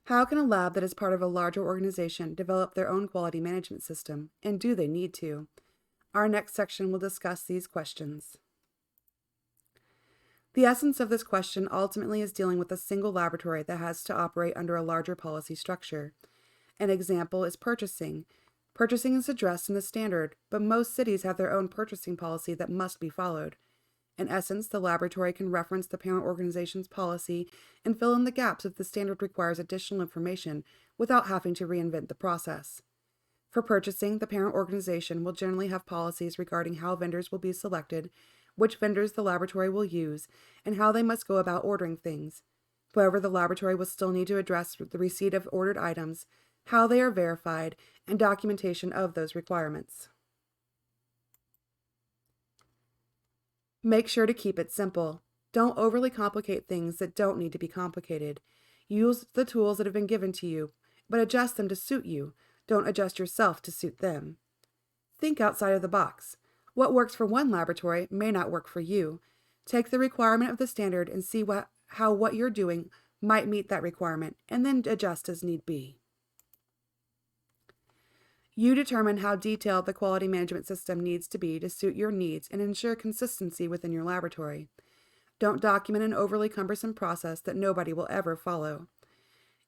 How can a lab that is part of a larger organization develop their own quality management system, and do they need to? Our next section will discuss these questions. The essence of this question ultimately is dealing with a single laboratory that has to operate under a larger policy structure. An example is purchasing. Purchasing is addressed in the standard, but most cities have their own purchasing policy that must be followed. In essence, the laboratory can reference the parent organization's policy and fill in the gaps if the standard requires additional information without having to reinvent the process. For purchasing, the parent organization will generally have policies regarding how vendors will be selected, which vendors the laboratory will use, and how they must go about ordering things. However, the laboratory will still need to address the receipt of ordered items, how they are verified, and documentation of those requirements. Make sure to keep it simple. Don't overly complicate things that don't need to be complicated. Use the tools that have been given to you, but adjust them to suit you. Don't adjust yourself to suit them. Think outside of the box. What works for one laboratory may not work for you. Take the requirement of the standard and see how what you're doing might meet that requirement, and then adjust as need be. You determine how detailed the quality management system needs to be to suit your needs and ensure consistency within your laboratory. Don't document an overly cumbersome process that nobody will ever follow.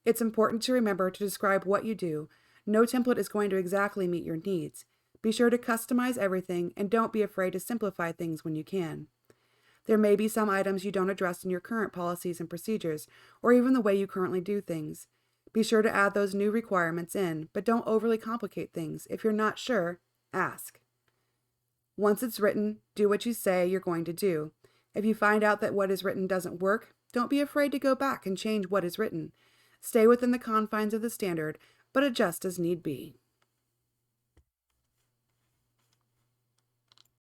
It's important to remember to describe what you do. No template is going to exactly meet your needs. Be sure to customize everything and don't be afraid to simplify things when you can. There may be some items you don't address in your current policies and procedures, or even the way you currently do things. Be sure to add those new requirements in, but don't overly complicate things. If you're not sure, ask. Once it's written, do what you say you're going to do. If you find out that what is written doesn't work, don't be afraid to go back and change what is written. Stay within the confines of the standard, but adjust as need be.